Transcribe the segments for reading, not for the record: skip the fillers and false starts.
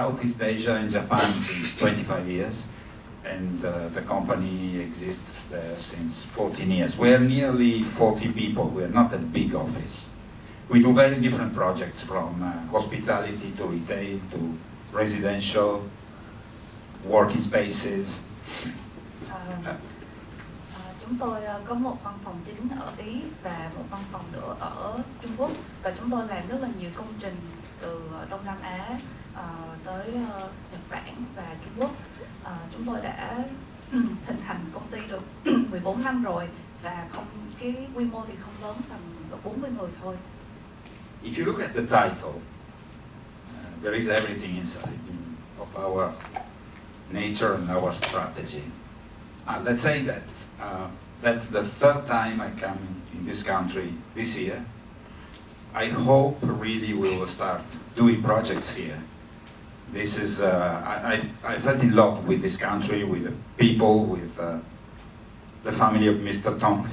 Southeast Asia and Japan since 25 years, and the company exists there since 14 years. We are nearly 40 people. We are not a big office. We do very different projects, from hospitality to retail to residential, working spaces. Chúng tôi có một văn phòng chính ở Ý và một văn phòng nữa ở Trung Quốc, và chúng tôi làm rất là nhiều công trình từ Đông Nam Á tới Nhật Bản và Trung Quốc. Chúng tôi đã hình thành công ty được 14 năm rồi, và cái quy mô thì không lớn, tầm 40 người thôi. If you look at the title, there is everything inside of our nature and our strategy. Let's say that that's the third time I come in this country this year. I hope really we will start doing projects here. This is, I felt in love with this country, with the people, with the family of Mr. Tong,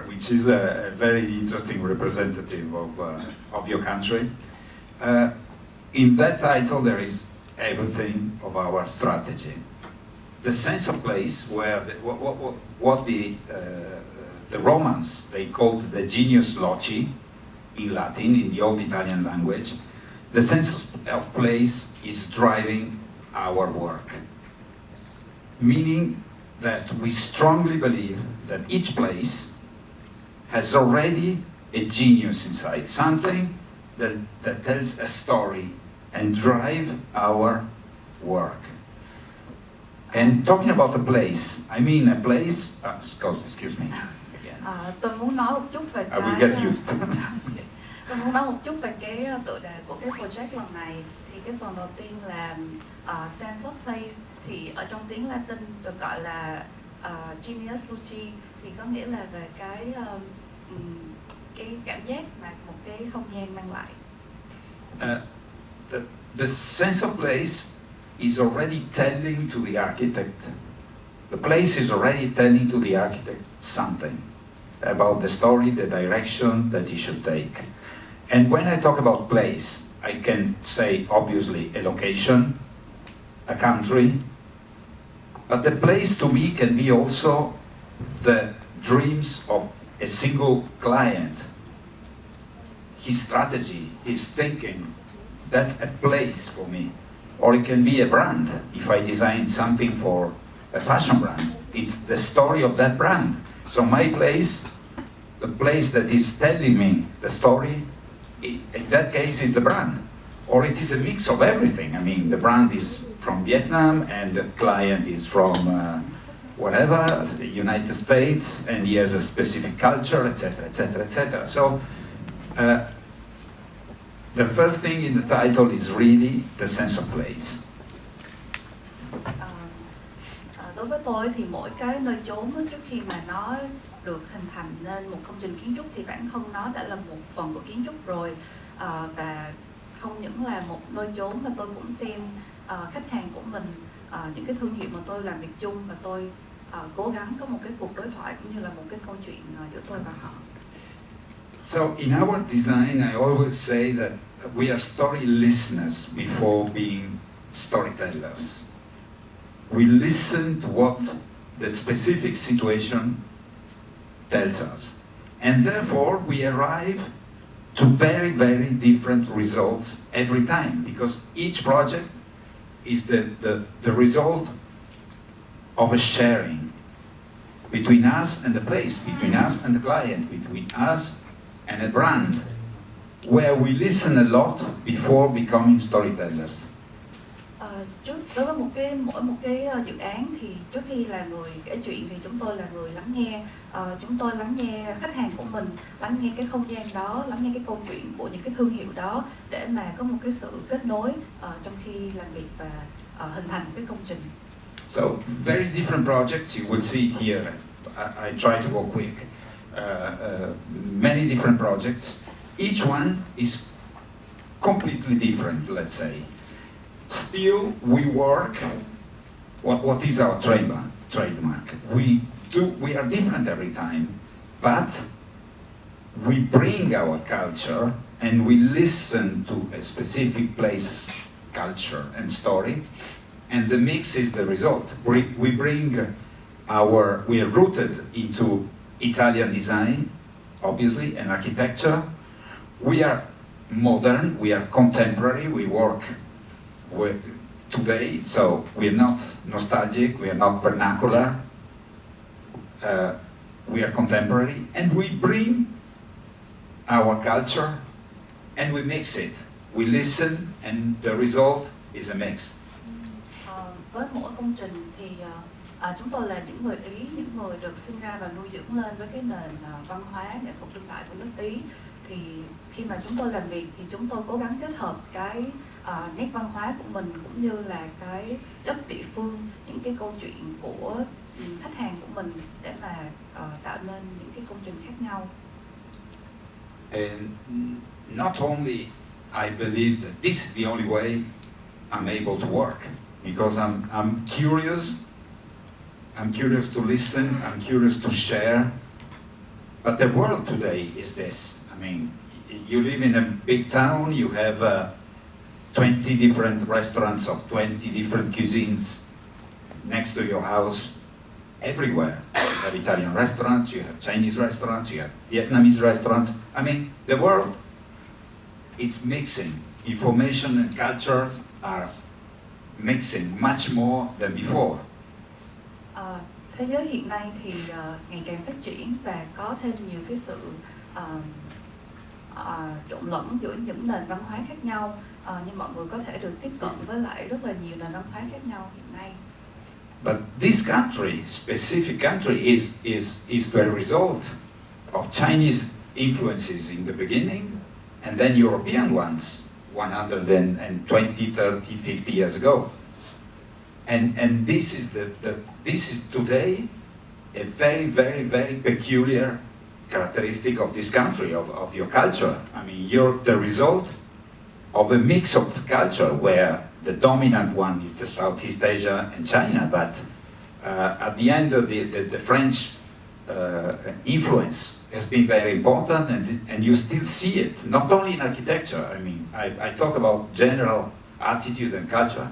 which is a very interesting representative of your country. In that title there is everything of our strategy. The sense of place, where what the Romans, they called the genius loci in Latin, in the old Italian language. The sense of place is driving our work, meaning that we strongly believe that each place has already a genius inside, something that tells a story and drive our work. And talking about a place, I mean a place, excuse me. Tôi muốn nói một chút về I will get used. Tôi muốn nói một chút về cái tựa đề của cái project lần này. Thì cái phần đầu tiên là sense of place, thì ở trong tiếng Latin được gọi là genius loci, thì có nghĩa là về cái cảm giác mà một cái không gian mang lại. The sense of place is already telling to the architect. The place is already telling to the architect something about the story, the direction that he should take. And when I talk about place, I can say obviously a location, a country, but the place to me can be also the dreams of a single client, his strategy, his thinking. That's a place for me. Or it can be a brand. If I design something for a fashion brand, it's the story of that brand. So my place, the place that is telling me the story, in that case is the brand. Or it is a mix of everything. I mean, the brand is from Vietnam and the client is from whatever, the United States, and he has a specific culture, etc., etc., etc. So the first thing in the title is really the sense of place. Đối với tôi thì mỗi cái nơi chốn trước khi mà nó được hình thành nên một công trình kiến trúc thì bản thân nó đã là một phần của kiến trúc rồi, và không những là một nơi chốn mà tôi cũng xem khách hàng của mình, những cái thương hiệu mà tôi làm việc chung, và tôi cố gắng có một cái cuộc đối thoại cũng như là một cái câu chuyện giữa tôi và họ. So in our design, I always say that we are story listeners before being storytellers. We listen to what the specific situation tells us. And therefore we arrive to very, very different results every time, because each project is the result of a sharing between us and the place, between us and the client, between us and a brand, where we listen a lot before becoming storytellers. Đối với mỗi một cái dự án thì trước khi là người kể chuyện thì chúng tôi là người lắng nghe. Chúng tôi lắng nghe khách hàng của mình, lắng nghe cái không gian đó, lắng nghe cái câu chuyện của những cái thương hiệu đó, để mà có một cái sự kết nối trong khi làm việc và hình thành cái công trình. So very different projects you will see here. I try to go quick. Many different projects. Each one is completely different, let's say. Still, we work. What is our trademark? We are different every time, but we bring our culture and we listen to a specific place, culture, and story, and the mix is the result. We bring we are rooted into Italian design, obviously, and architecture. We are modern, we are contemporary, we work with today, so we're not nostalgic, we are not vernacular, we are contemporary, and we bring our culture and we mix it. We listen and the result is a mix. Với mỗi công trình thì chúng tôi là những người Ý, những người được sinh ra và nuôi dưỡng lên với cái nền văn hóa nghệ thuật đương đại của nước Ý. Thì khi mà chúng tôi làm việc thì chúng tôi cố gắng kết hợp cái nét văn hóa của mình cũng như là cái chất địa phương, những cái câu chuyện của khách hàng của mình để mà tạo nên những cái công trình khác nhau. And not only I believe that this is the only way I'm able to work, because I'm curious to listen, I'm curious to share, but the world today is this. I mean, you live in a big town, you have 20 different restaurants of 20 different cuisines next to your house, everywhere. You have Italian restaurants, you have Chinese restaurants, you have Vietnamese restaurants. I mean, the world, it's mixing. Information and cultures are mixing much more than before. Thế giới hiện nay thì ngày càng phát triển và có thêm nhiều cái sự trộn lẫn giữa những nền văn hóa khác nhau, nhưng mọi người có thể được tiếp cận với lại rất là nhiều nền văn hóa khác nhau hiện nay. But this country, specific country, is the result of Chinese influences in the beginning, and then European ones 120, 30, 50 years ago. And this is this is today a very, very, very peculiar characteristic of this country, of your culture. I mean, you're the result of a mix of culture where the dominant one is the Southeast Asia and China, but at the end of the French influence has been very important, and you still see it, not only in architecture. I mean, I talk about general attitude and culture.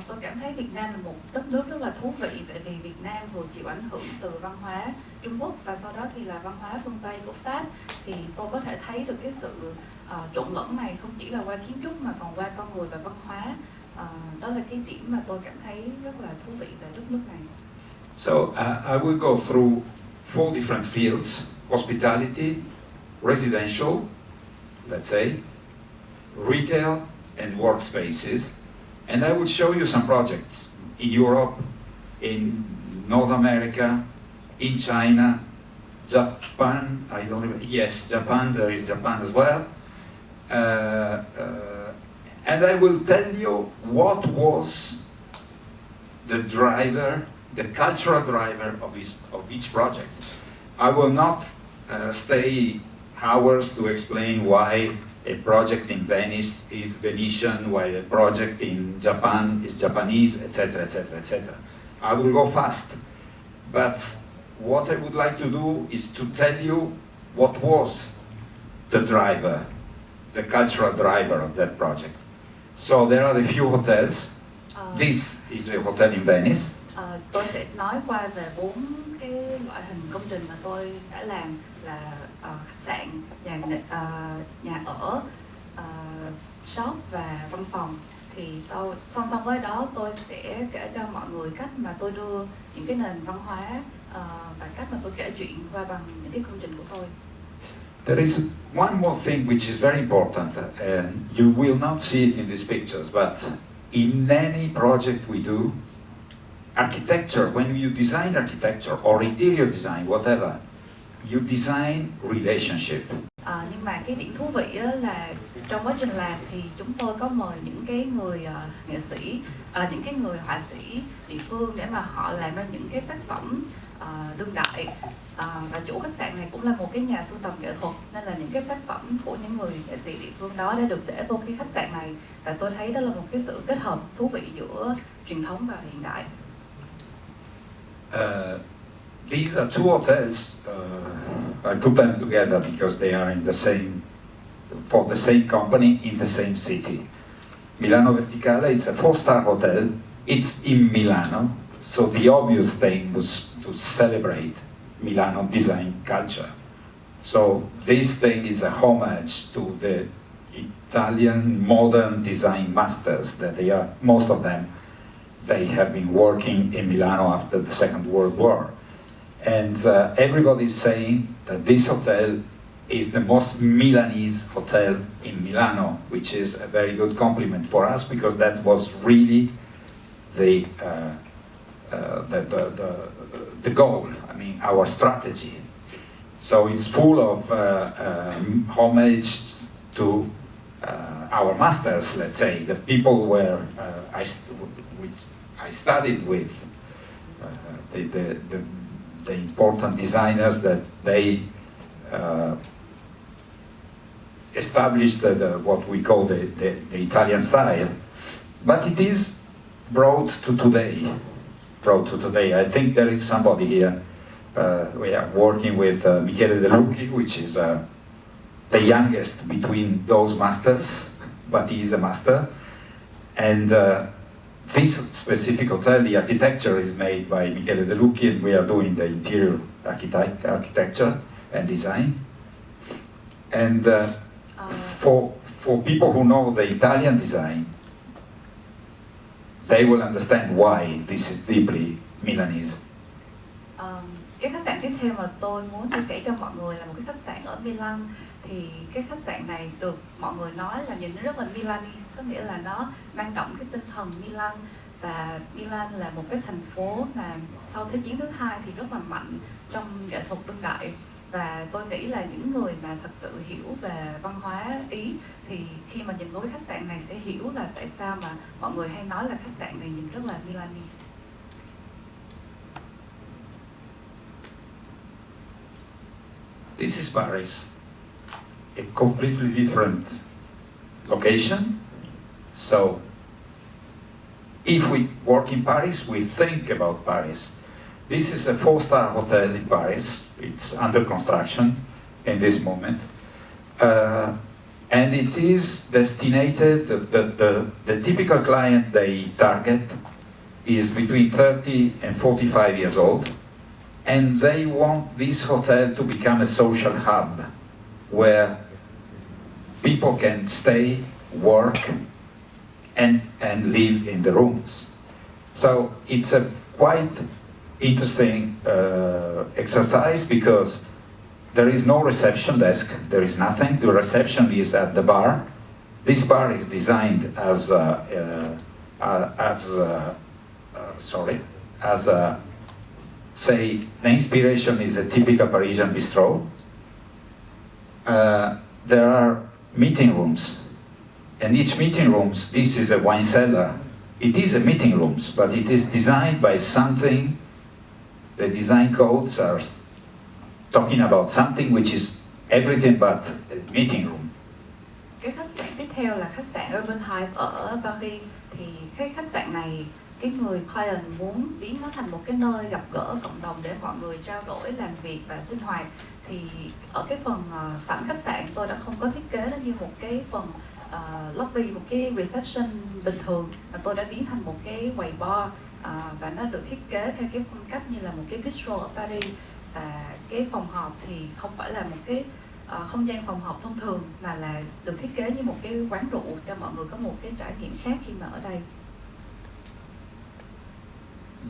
Tôi cảm thấy Việt Nam là một đất nước rất là thú vị, tại vì Việt Nam vừa chịu ảnh hưởng từ văn hóa Trung Quốc và sau đó thì là văn hóa phương Tây của Pháp. Thì tôi có thể thấy được cái sự trộn lẫn này không chỉ là qua kiến trúc mà còn qua con người và văn hóa. Đó là cái điểm mà tôi cảm thấy rất là thú vị về đất nước này. So I will go through 4 different fields: hospitality, residential, let's say, retail, and workspaces. And I will show you some projects in Europe, in North America, in China, Japan. I don't remember. Yes, Japan. There is Japan as well. And I will tell you what was the driver, the cultural driver of each project. I will not stay hours to explain why a project in Venice is Venetian, while a project in Japan is Japanese, etc., etc., etc. I will go fast, but what I would like to do is to tell you what was the driver, the cultural driver of that project. So there are a few hotels. This is a hotel in Venice. Tôi sẽ nói qua về 4 cái loại hình công trình mà tôi đã làm, là khách sạn, nhà ở, shop và văn phòng. Thì song song với đó tôi sẽ kể cho mọi người cách mà tôi đưa những cái nền văn hóa và cách mà tôi kể chuyện qua bằng những cái công trình của tôi. There is one more thing which is very important, and you will not see it in these pictures, but in any project we do, architecture, when you design architecture or interior design, whatever, you design relationship. Nhưng mà cái điểm thú vị là trong quá trình làm thì chúng tôi có mời những cái người nghệ sĩ, những cái người họa sĩ địa phương để mà họ làm ra những cái tác phẩm đương đại. Và chủ khách sạn này cũng là một cái nhà sưu tầm nghệ thuật, nên là những cái tác phẩm của những người nghệ sĩ địa phương đó đã được để vô cái khách sạn này. Và tôi thấy đó là một cái sự kết hợp thú vị giữa truyền thống và hiện đại. These are 2 hotels. I put them together because they are in the same for the same company in the same city. Milano Verticale, it's a 4-star hotel. It's in Milano, so the obvious thing was to celebrate Milano design culture. So this thing is a homage to the Italian modern design masters that they are, most of them, they have been working in Milano after the Second World War. And everybody is saying that this hotel is the most Milanese hotel in Milano, which is a very good compliment for us, because that was really the goal, I mean, our strategy. So it's full of homage to our masters, let's say, the people where which I studied with, the important designers that they established what we call the Italian style, but it is brought to today. I think there is somebody here. We are working with Michele De Lucchi, which is the youngest between those masters, but he is a master. And this specific hotel, the architecture is made by Michele De Lucchi, and we are doing the interior architecture and design. And for people who know the Italian design, they will understand why this is deeply Milanese. Cái khách sạn tiếp theo mà tôi muốn chia sẻ cho mọi người là một cái khách sạn ở Milan. Thì cái khách sạn này được mọi người nói là nhìn nó rất là Milanese, có nghĩa là nó mang đậm cái tinh thần Milan. Và Milan là một cái thành phố mà sau Thế chiến thứ hai thì rất là mạnh trong nghệ thuật đương đại. Và tôi nghĩ là những người mà thật sự hiểu về văn hóa Ý thì khi mà nhìn vô cái khách sạn này sẽ hiểu là tại sao mà mọi người hay nói là khách sạn này nhìn rất là Milanese. This is Paris, a completely different location. So if we work in Paris, we think about Paris. This is a 4-star hotel in Paris. It's under construction in this moment. And it is destinated, the typical client they target is between 30 and 45 years old. And they want this hotel to become a social hub where people can stay, work, and live in the rooms. So it's a quite interesting exercise, because there is no reception desk, there is nothing. The reception is at the bar. This bar is designed as say, the inspiration is a typical Parisian bistro. There are meeting rooms, and each meeting rooms, this is a wine cellar. It is a meeting rooms, but it is designed by something. The design codes are talking about something which is everything but a meeting room. Cái khách sạn tiếp theo là khách sạn Urban Hive ở Paris. Thì cái khách sạn này, cái người client muốn biến nó thành một cái nơi gặp gỡ cộng đồng để mọi người trao đổi, làm việc và sinh hoạt. Thì ở cái phần sảnh khách sạn tôi đã không có thiết kế nó như một cái phần lobby, một cái reception bình thường, mà tôi đã biến thành một cái quầy bar, và nó được thiết kế theo cái phong cách như là một cái bistro ở Paris. Và cái phòng họp thì không phải là một cái không gian phòng họp thông thường, mà là được thiết kế như một cái quán rượu cho mọi người có một cái trải nghiệm khác khi mà ở đây.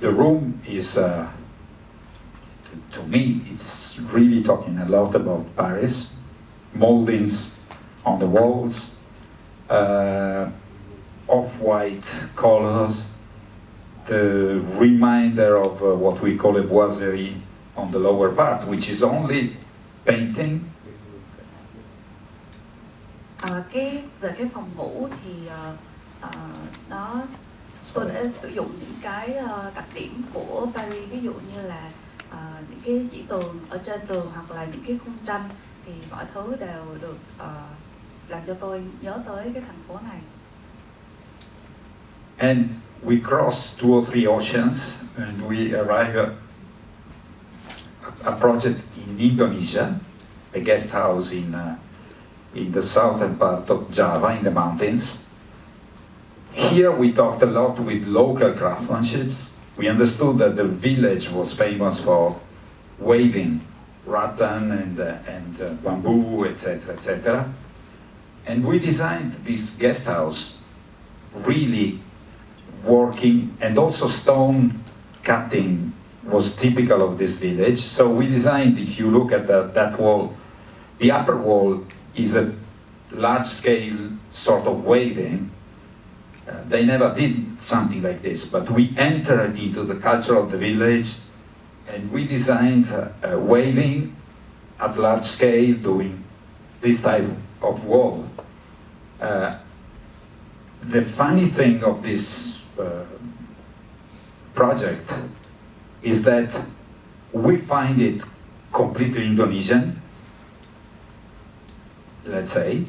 The room is, to me, it's really talking a lot about Paris. Moldings on the walls, off-white colors, the reminder of what we call a boiserie on the lower part, which is only painting. Về cái phòng ngủ thì tôi đã sử dụng những cái đặc điểm của Paris, ví dụ như là những cái chỉ tường ở trên tường hoặc là những cái khung tranh, thì mọi thứ đều được làm cho tôi nhớ tới cái thành phố này. And we crossed 2 or 3 oceans, and we arrived at a project in Indonesia, a guest house in in the southern part of Java, in the mountains. Here we talked a lot with local craftsmanship. We understood that the village was famous for weaving rattan and bamboo, etc., etc. And we designed this guest house, really working, and also stone cutting was typical of this village. So we designed, if you look at that wall, the upper wall is a large-scale sort of weaving. They never did something like this, but we entered into the culture of the village, and we designed weaving at large scale, doing this type of wall. The funny thing of this project is that we find it completely Indonesian, let's say,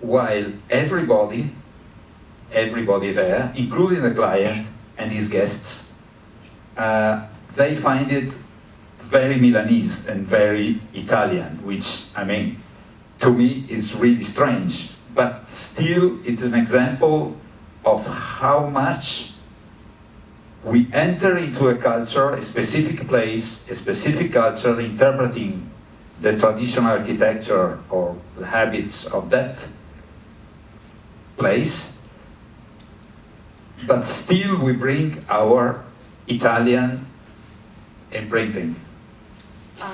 while everybody there, including the client and his guests, they find it very Milanese and very Italian, which, I mean, to me is really strange. But still, it's an example of how much we enter into a culture, a specific place, a specific culture, interpreting the traditional architecture or the habits of that place, but still we bring our Italian imprinting.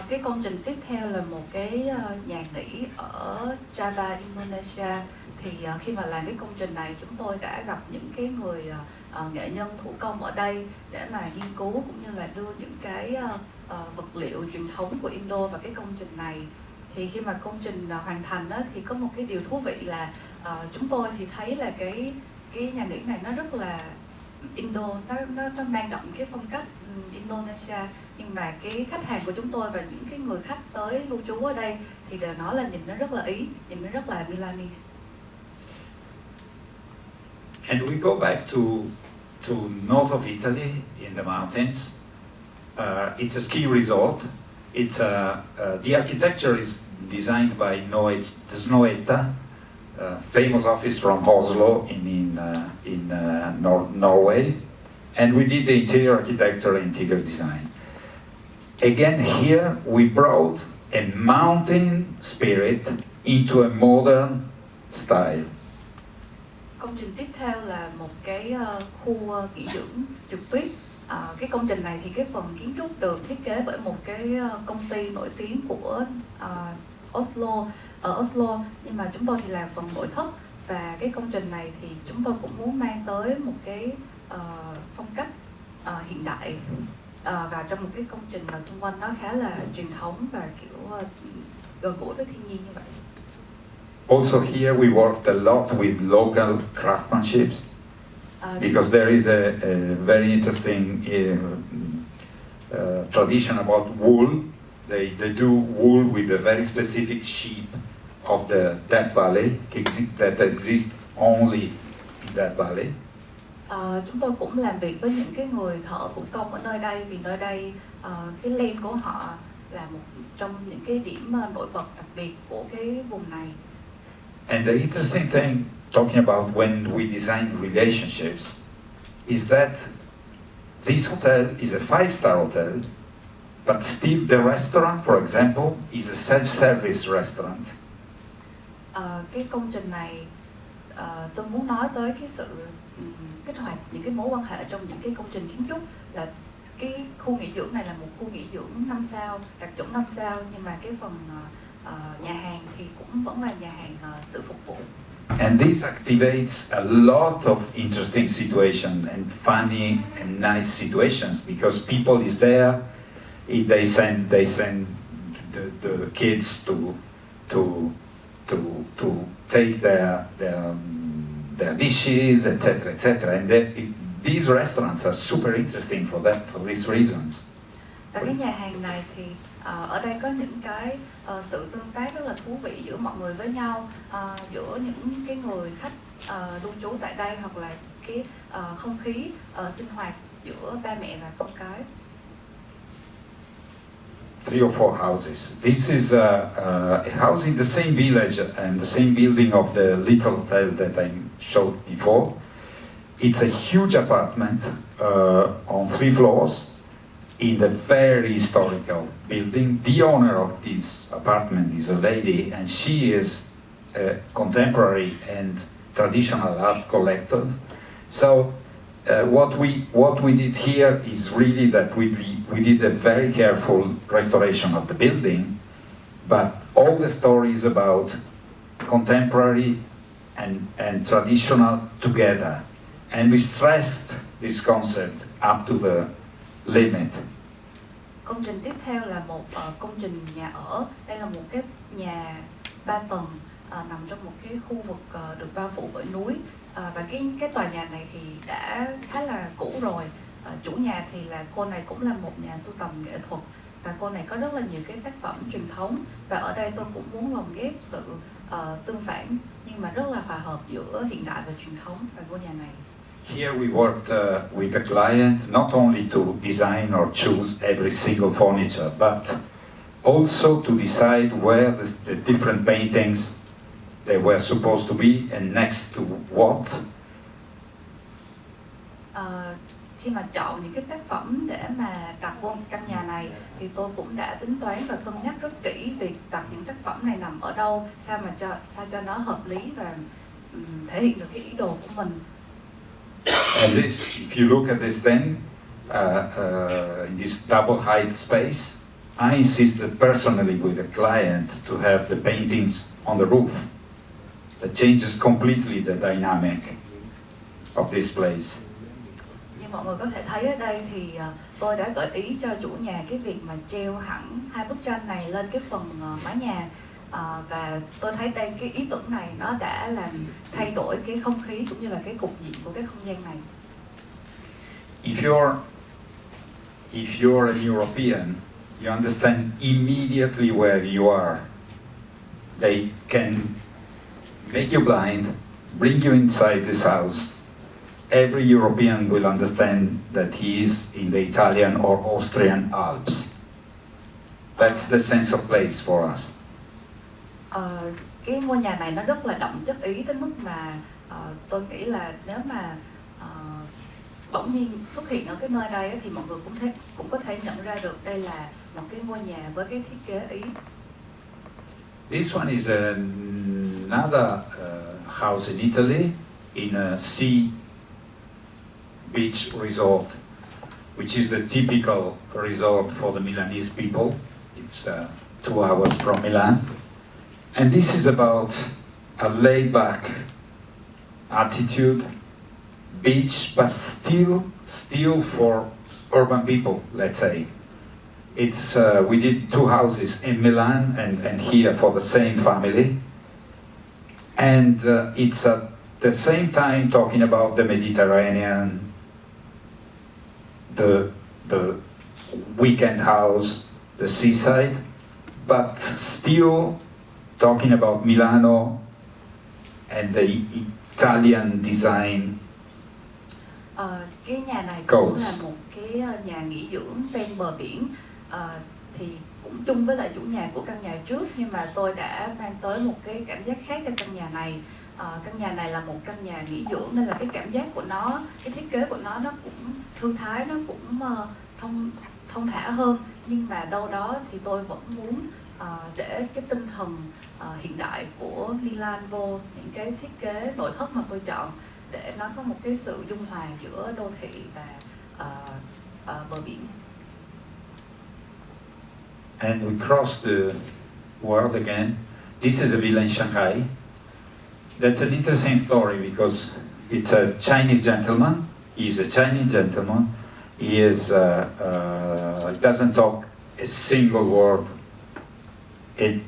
Cái công trình tiếp theo là một cái nhà nghỉ ở Java, Indonesia. Thì khi mà làm cái công trình này, chúng tôi đã gặp những cái người nghệ nhân thủ công ở đây để mà nghiên cứu cũng như là đưa những cái vật liệu truyền thống của Indo vào cái công trình này. Thì khi mà công trình hoàn thành á, thì có một cái điều thú vị là chúng tôi thì thấy là cái nhà nghỉ này nó rất là Indo, nó mang đậm cái phong cách Indonesia, nhưng mà cái khách hàng của chúng tôi và những cái người khách tới lưu trú ở đây thì đều nói là nhìn nó rất là Ý, nhìn nó rất là Milanese. And we go back to north of Italy in the mountains. It's a ski resort. It's the architecture is designed by Snohetta, famous office from Oslo in Norway, and we did the interior architecture and interior design. Again, here we brought a mountain spirit into a modern style. Công trình tiếp theo là một cái khu nghỉ dưỡng trượt tuyết. Cái công trình này thì cái phần kiến trúc được thiết kế bởi một cái công ty nổi tiếng của Oslo, ở Oslo, nhưng mà chúng tôi thì làm phần nội thất, và cái công trình này thì chúng tôi cũng muốn mang tới một cái phong cách hiện đại và trong một cái công trình mà xung quanh nó khá là truyền thống và kiểu gần gũi với thiên nhiên như vậy. Also here we worked a lot with local craftsmanship because there is a very interesting tradition about wool. They do wool with a very specific sheep of the Death Valley that exist only in that valley. Chúng tôi cũng làm việc với những cái người thợ thủ công ở nơi đây, vì nơi đây cái len của họ là một trong những cái điểm nổi bật đặc biệt của cái vùng này. And the interesting thing, talking about when we design relationships, is that this hotel is a 5-star hotel, but still the restaurant, for example, is a self-service restaurant. Cái công trình này tôi muốn nói tới cái sự kích hoạt những cái mối quan hệ trong những cái công trình kiến trúc, là cái khu nghỉ dưỡng này là một khu nghỉ dưỡng 5 sao, đạt chuẩn 5 sao, nhưng mà cái phần nhà hàng thì cũng vẫn là nhà hàng tự phục vụ. And this activates a lot of interesting situations and funny and nice situations because people is there. They send the kids to take their dishes, etc., etc. And these restaurants are super interesting for these reasons. Và cái nhà hàng này thì ở đây có những cái sự tương tác rất là thú vị giữa mọi người với nhau, giữa những cái người khách lưu trú tại đây, hoặc là cái không khí sinh hoạt giữa ba mẹ và con cái. 3 or 4 houses. This is a house in the same village and the same building of the little hotel that I showed before. It's a huge apartment on 3 floors in the very historical building. The owner of this apartment is a lady, and she is a contemporary and traditional art collector. So what we did here is really that we did a very careful restoration of the building, but all the story is about contemporary and traditional together. And we stressed this concept up to the limit. Công trình tiếp theo là một công trình nhà ở. Đây là một cái nhà 3 tầng nằm trong một cái khu vực được bao phủ bởi núi. Và cái tòa nhà này thì đã khá là cũ rồi. Chủ nhà thì là cô này cũng là một nhà sưu tầm nghệ thuật, và cô này có rất là nhiều cái tác phẩm truyền thống. Và ở đây tôi cũng muốn lồng ghép sự tương phản nhưng mà rất là hòa hợp giữa hiện đại và truyền thống và ngôi nhà này. Here we worked with the client not only to design or choose every single furniture, but also to decide where the different paintings they were supposed to be and next to what. Khi mà chọn những cái tác phẩm để mà đặt vô căn nhà này thì tôi cũng đã tính toán và cân nhắc rất kỹ việc đặt những tác phẩm này nằm ở đâu, sao cho nó hợp lý và thể hiện được cái ý đồ của mình. And this, if you look at this thing, in this double height space, I insisted personally with the client to have the paintings on the roof. That changes completely the dynamic of this place. Như mọi người có thể thấy ở đây thì tôi đã gợi ý cho chủ nhà cái việc mà treo hẳn 2 bức tranh này lên cái phần mái nhà. Và tôi thấy đây cái ý tưởng này nó đã làm thay đổi cái không khí cũng như là cái cục diện của cái không gian này. If you're an European, you understand immediately where you are. They can make you blind, bring you inside this house. Every European will understand that he is in the Italian or Austrian Alps. That's the sense of place for us. Cái ngôi nhà này nó rất là đậm chất Ý tới mức mà tôi nghĩ là nếu mà bỗng nhiên xuất hiện ở cái nơi đây thì mọi người cũng có thể nhận ra được đây là một cái ngôi nhà với cái thiết kế Ý. This one is another house in Italy in a sea beach resort, which is the typical resort for the Milanese people. It's 2 hours from Milan. And this is about a laid-back attitude, beach, but still for urban people, let's say. It's we did 2 houses in Milan and here for the same family. And it's at the same time talking about the Mediterranean, the weekend house, the seaside, but still talking about Milano and the Italian design. Cái nhà này cũng là một cái nhà nghỉ dưỡng ven bờ biển, thì cũng chung với lại chủ nhà của căn nhà trước, nhưng mà tôi đã mang tới một cái cảm giác khác cho căn nhà này. Căn nhà này là một căn nhà nghỉ dưỡng nên là cái cảm giác của nó, cái thiết kế của nó cũng thư thái, nó cũng thông thả hơn, nhưng mà đâu đó thì tôi vẫn muốn để cái tinh thần hiện đại của Milan vô những cái thiết kế nội thất mà tôi chọn, để nó có một cái sự dung hòa giữa đô thị và bờ biển. And we crossed the world again. This is a villa in Shanghai. That's an interesting story because it's a Chinese gentleman. He's a Chinese gentleman. He is doesn't talk a single word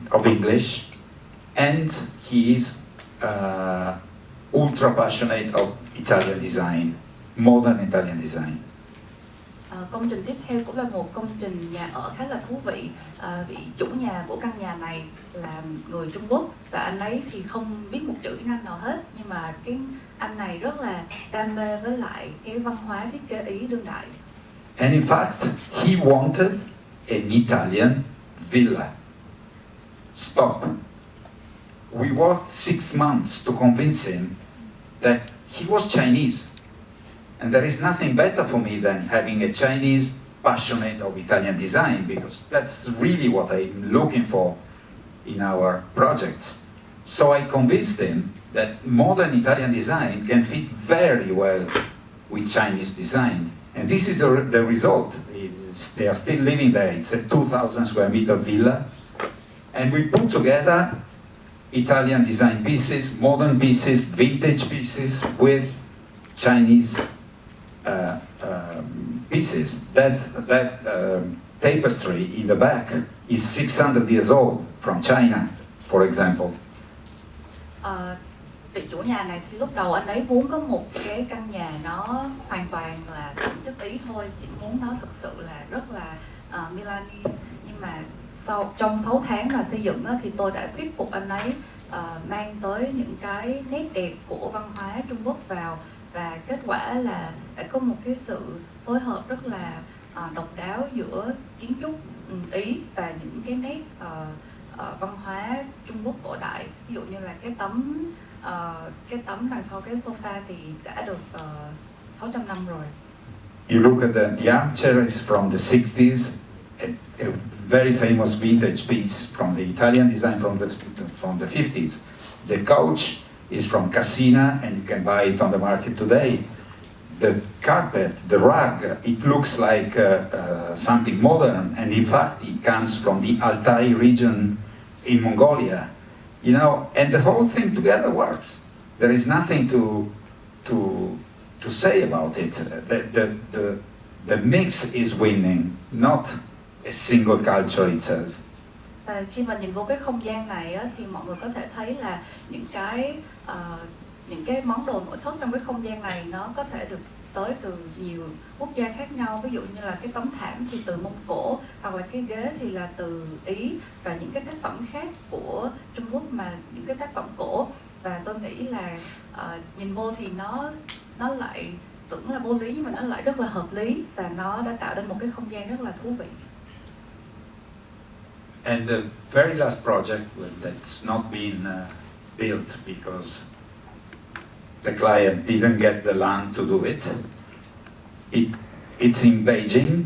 of English, and he is ultra passionate of Italian design, modern Italian design. Công trình tiếp theo cũng là một công trình nhà ở khá là thú vị. Vị chủ nhà của căn nhà này là người Trung Quốc và anh ấy thì không biết một chữ tiếng Anh nào hết, nhưng mà cái anh này rất là đam mê với lại cái văn hóa thiết kế Ý đương đại. And in fact, he wanted an Italian villa. Stop. We worked 6 months to convince him that he was Chinese. And there is nothing better for me than having a Chinese passionate of Italian design, because that's really what I'm looking for in our projects. So I convinced him that modern Italian design can fit very well with Chinese design. And this is the result. They are still living there. It's a 2,000 square meter villa. And we put together Italian design pieces, modern pieces, vintage pieces with Chinese pieces. That tapestry in the back is 600 years old from China, for example. Vị chủ nhà này thì lúc đầu anh ấy muốn có một cái căn nhà nó hoàn toàn là thẩm chất Ý thôi, chỉ muốn nó thực sự là rất là Milanese. Nhưng mà trong 6 tháng mà xây dựng thì tôi đã thuyết phục anh ấy mang tới những cái nét đẹp của văn hóa Trung Quốc vào, và kết quả là đã có một cái sự phối hợp rất là độc đáo giữa kiến trúc Ý và những cái nét văn hóa Trung Quốc cổ đại. Ví dụ như là cái tấm đằng sau cái sofa thì đã được 600 năm rồi. You look at the armchair is from the 60s, a very famous vintage piece from the Italian design from the 50s. The couch is from Cassina, and you can buy it on the market today. The carpet, the rug, it looks like something modern, and in fact it comes from the Altai region in Mongolia. You know, and the whole thing together works. There is nothing to say about it. The mix is winning, not a single culture itself. Và khi mà nhìn vô cái không gian này thì mọi người có thể thấy là những cái món đồ nội thất trong cái không gian này nó có thể được tới từ nhiều quốc gia khác nhau. Ví dụ như là cái tấm thảm thì từ Mông Cổ, hoặc là cái ghế thì là từ Ý, và những cái tác phẩm khác của Trung Quốc mà những cái tác phẩm cổ. Và tôi nghĩ là nhìn vô thì nó lại tưởng là vô lý, nhưng mà nó lại rất là hợp lý, và nó đã tạo nên một cái không gian rất là thú vị. And the very last project that's not been built because the client didn't get the land to do it. It's in Beijing,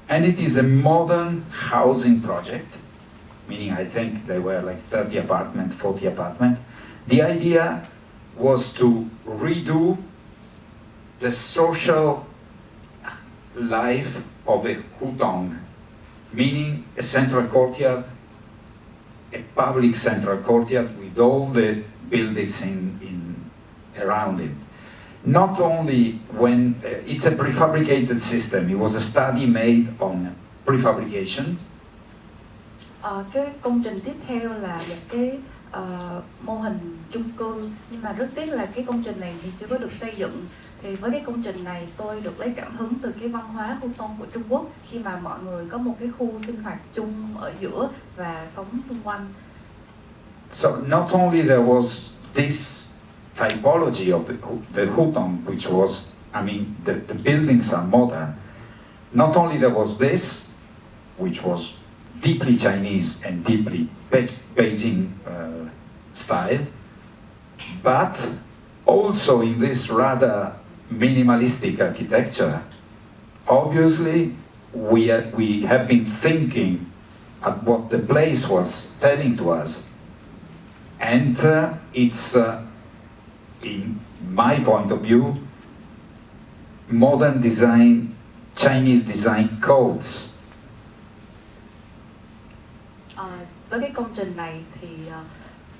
and it is a modern housing project, meaning I think they were like 30 apartments, 40 apartments. The idea was to redo the social life of a hutong, meaning a central courtyard, a public central courtyard with all the buildings around it. Not only when it's a prefabricated system, it was a study made on prefabrication. Cái công trình tiếp theo là một cái mô hình chung cư, nhưng mà rất tiếc là cái công trình này thì chưa có được xây dựng. Thì với cái công trình này tôi được lấy cảm hứng từ cái văn hóa Hutong của Trung Quốc, khi mà mọi người có một cái khu sinh hoạt chung ở giữa và sống xung quanh. So not only there was this typology of the Hutong, which was, I mean, the buildings are modern. Not only there was this, which was deeply Chinese and deeply Beijing style, but also in this rather minimalistic architecture, obviously we have been thinking at what the place was telling to us, and it's in my point of view, modern design, Chinese design codes. Với cái công trình này thì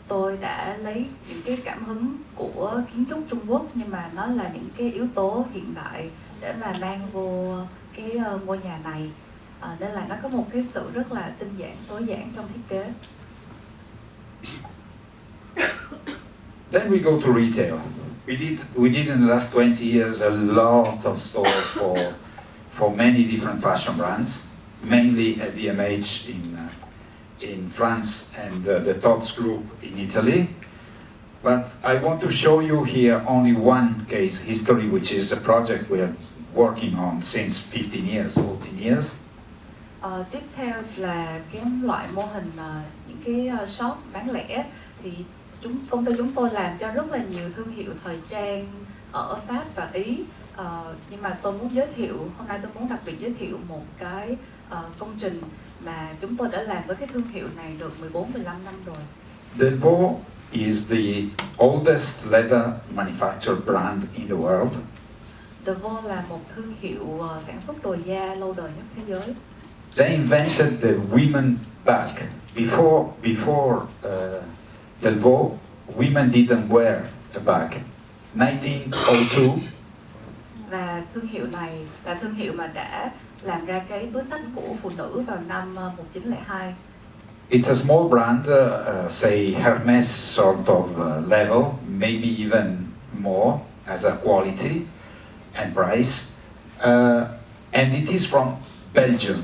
tôi đã lấy những cái cảm hứng của kiến trúc Trung Quốc, nhưng mà nó là những cái yếu tố hiện đại để mà mang vô cái ngôi nhà này, nên là nó có một cái sự rất là tinh giản, tối giản trong thiết kế. Then we go to retail. We did in the last 20 years a lot of stores for many different fashion brands, mainly at LVMH in France and the Tod's Group in Italy. But I want to show you here only one case history, which is a project we are working on since 15 years, 14 years. Tiếp theo là cái loại mô hình những cái shop bán lẻ, thì công ty chúng tôi làm cho rất là nhiều thương hiệu thời trang ở Pháp và Ý. Nhưng mà tôi muốn giới thiệu, hôm nay tôi muốn đặc biệt giới thiệu một cái công trình mà chúng tôi đã làm với cái thương hiệu này được 14-15 năm rồi. Delvaux is the oldest leather manufactured brand in the world. Delvaux là một thương hiệu sản xuất đồ da lâu đời nhất thế giới. They invented the women bag. Before Delvaux, women didn't wear a bag. 1902. Và thương hiệu này là thương hiệu mà đã làm ra cái túi xách của phụ nữ vào năm 1902. It's a small brand, say Hermes sort of level, maybe even more as a quality and price. And it is from Belgium,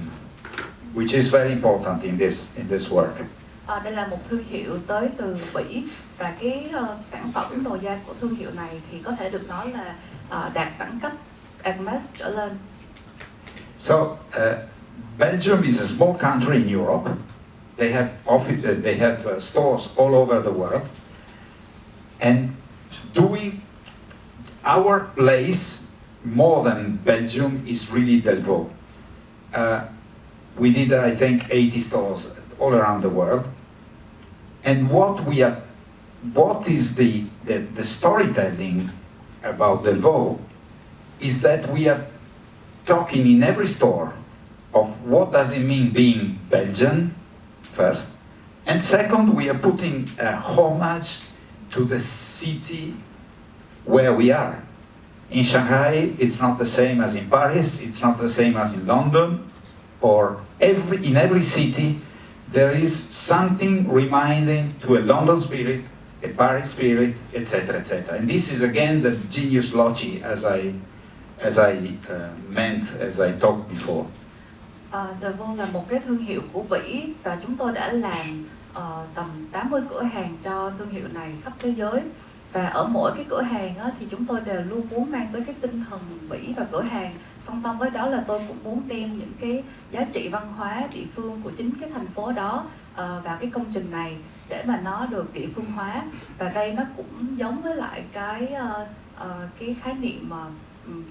which is very important in this work. Đây là một thương hiệu tới từ Bỉ, và cái sản phẩm đồ da của thương hiệu này thì có thể được nói là đạt đẳng cấp Hermes trở lên. So Belgium is a small country in Europe. They have stores all over the world, and doing our place more than Belgium is really Delvaux. We did, I think, 80 stores all around the world. And what is the storytelling about Delvaux is that we are talking in every store of what does it mean being Belgian, first, and second, we are putting a homage to the city where we are. In Shanghai, it's not the same as in Paris, it's not the same as in London, or in every city, there is something reminding to a London spirit, a Paris spirit, etc., etc. And this is again the genius loci, as I talked before. Delvaux là một cái thương hiệu của Bỉ, và chúng tôi đã làm tầm 80 cửa hàng cho thương hiệu này khắp thế giới. Và ở mỗi cái cửa hàng thì chúng tôi đều luôn muốn mang tới cái tinh thần Bỉ và cửa hàng. Song song với đó là tôi cũng muốn đem những cái giá trị văn hóa địa phương của chính cái thành phố đó vào cái công trình này để mà nó được địa phương hóa. Và đây nó cũng giống với lại cái khái niệm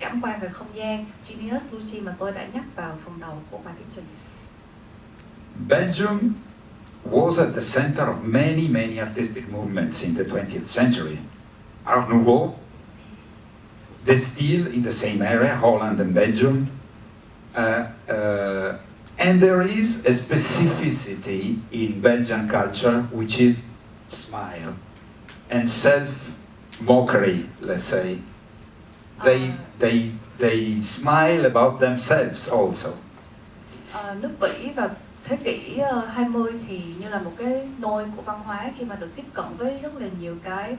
cảm quan về không gian, genius loci mà tôi đã nhắc vào phần đầu của bài thuyết trình. Belgium was at the center of many artistic movements in the 20th century. Art Nouveau, they're still in the same area, Holland and Belgium. And there is a specificity in Belgian culture, which is smile and self-mockery, let's say. They smile about themselves also. Nước Bỉ vào thế kỷ 20 thì như là một cái nôi của văn hóa khi mà được tiếp cận với rất là nhiều cái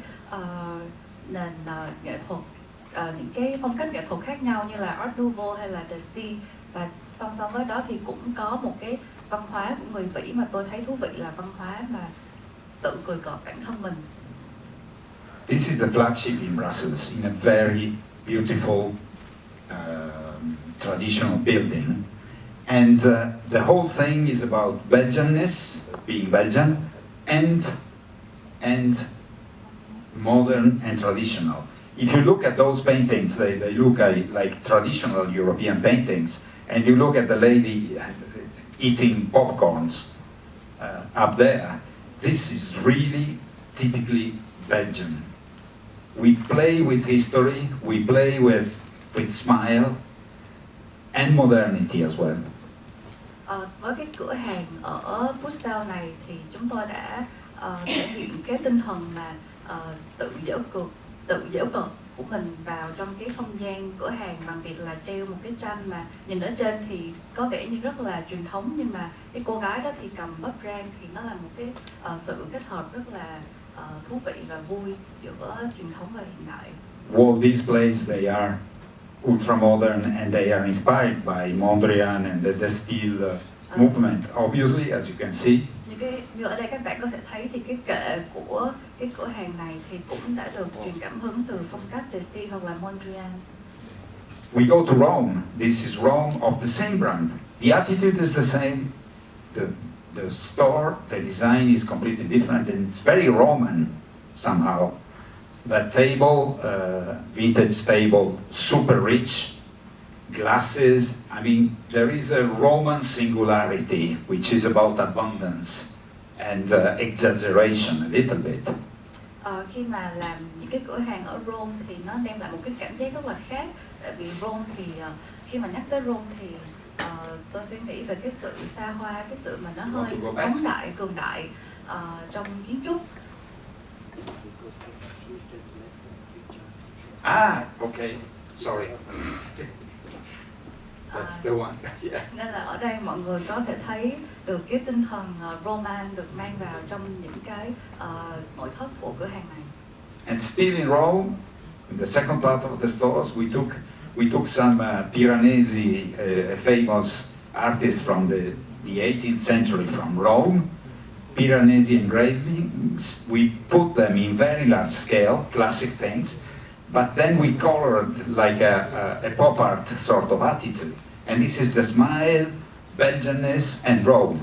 nền nghệ thuật, những cái phong cách nghệ thuật khác nhau như là Art Nouveau hay là The Style. Và song song với đó thì cũng có một cái văn hóa của người Bỉ mà tôi thấy thú vị là văn hóa mà tự cười cợt bản thân mình. This is the flagship in Brussels, in a very beautiful traditional building. And the whole thing is about Belgianness, being Belgian, and modern and traditional. If you look at those paintings, they look like traditional European paintings, and you look at the lady eating popcorns up there, this is really typically Belgian. We play with history, we play with smile, and modernity as well. Với cái cửa hàng ở Brussels này thì chúng tôi đã thể hiện cái tinh thần mà tự giễu cợt của mình vào trong cái không gian cửa hàng bằng việc là treo một cái tranh mà nhìn ở trên thì có vẻ như rất là truyền thống, nhưng mà cái cô gái đó thì cầm bắp rang, thì nó là một cái sự kết hợp rất là thú vị và vui giữa truyền thống và hiện đại. All these plays, they are ultra modern and they are inspired by Mondrian and the style movement, obviously, as you can see. Như ở đây các bạn có thể thấy thì cái kệ của cái cửa hàng này thì cũng đã được truyền cảm hứng từ phong cách The Style hoặc là Mondrian. We go to Rome. This is Rome of the same brand. The attitude is the same. The store, the design is completely different, and it's very Roman somehow. That table, vintage table, super rich, glasses. I mean, there is a Roman singularity, which is about abundance and exaggeration a little bit. Khi mà làm những cái cửa hàng ở Rome thì nó đem lại một cái cảm giác rất là khác. Tại vì Rome thì khi mà nhắc tới Rome thì tôi sẽ nghĩ về cái sự xa hoa, cái sự mà nó hơi phóng đại, cường đại trong kiến trúc. Okay, sorry. That's the one. Yeah. Nên là ở đây mọi người có thể thấy được cái tinh thần Roman được mang vào trong những cái nội thất của cửa hàng này. And still in Rome, in the second part of the stores, we took some Piranesi, a famous artist from the 18th century from Rome. Piranesi engravings. We put them in very large scale, classic things. But then we colored like a pop art sort of attitude. And this is the smile, Belgianness, and Rome.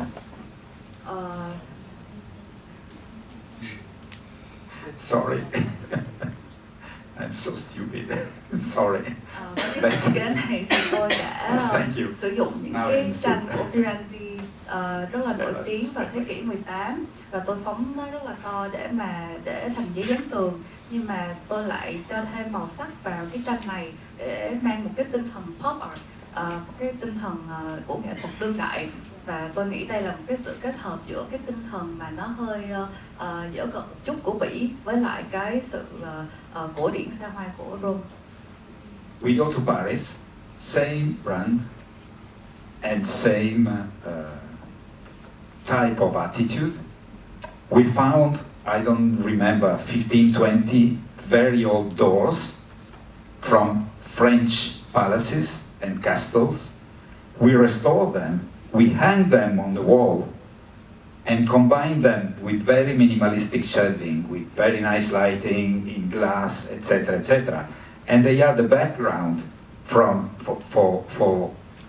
Sorry. I'm so stupid. Sorry. Với cái này thì tôi đã sử dụng những cái tranh của Piranesi rất là nổi tiếng vào thế kỷ 18 và tôi phóng nó rất là to để thành giấy dán tường, nhưng mà tôi lại cho thêm màu sắc vào cái tranh này để mang một cái tinh thần pop art, một cái tinh thần của nghệ thuật đương đại, và tôi nghĩ đây là một cái sự kết hợp giữa cái tinh thần mà nó hơi dở cợt một chút của Bỉ với lại cái sự cổ điển xa hoa của Rome. We go to Paris, same brand and same type of attitude. We found, I don't remember, 15, 20 very old doors from French palaces and castles. We restored them, we hang them on the wall and combine them with very minimalistic shelving, with very nice lighting in glass, etc., etc. And they are the background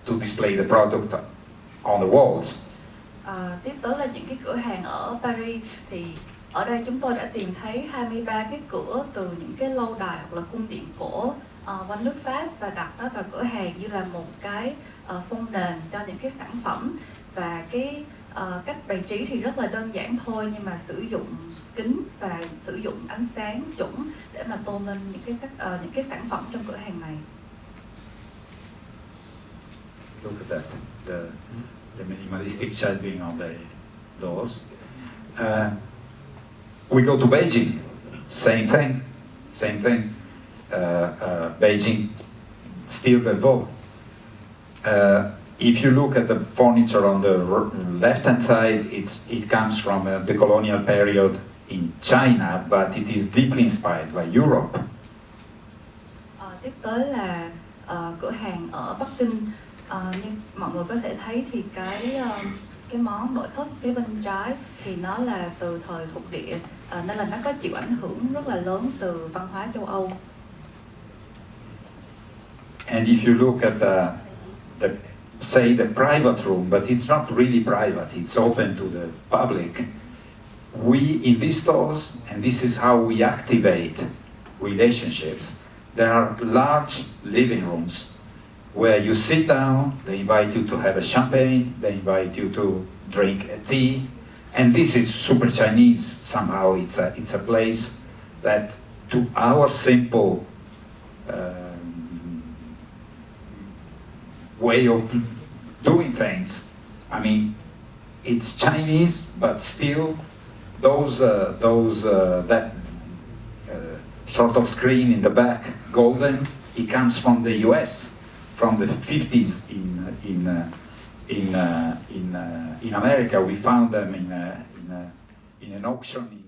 to display the product on the walls. Tiếp tới là những cái cửa hàng ở Paris, thì ở đây chúng tôi đã tìm thấy 23 cái cửa từ những cái lâu đài hoặc là cung điện cổ quanh nước Pháp và đặt nó vào cửa hàng như là một cái phông nền cho những cái sản phẩm, và cái cách bày trí thì rất là đơn giản thôi, nhưng mà sử dụng kính và sử dụng ánh sáng chuẩn để mà tôn lên những cái sản phẩm trong cửa hàng này. Look at that, the minimalistic shelving on the doors. We go to Beijing, same thing. Beijing, still Delvaux. If you look at the furniture on the left-hand side, it comes from the colonial period in China, but it is deeply inspired by Europe. Tiếp tới là cửa hàng ở Bắc Kinh. Như mọi người có thể thấy thì cái món nội thất phía bên trái thì nó là từ thời thuộc địa, nên là nó có chịu ảnh hưởng rất là lớn từ văn hóa châu Âu. And if you look at the private room, but it's not really private, it's open to the public. In these stores, and this is how we activate relationships, there are large living rooms where you sit down, they invite you to have a champagne, they invite you to drink a tea, and this is super Chinese somehow. It's a place that, to our simple way of doing things, I mean, it's Chinese, but still that sort of screen in the back, golden, it comes from the US, from the 50s in America. We found them in an auction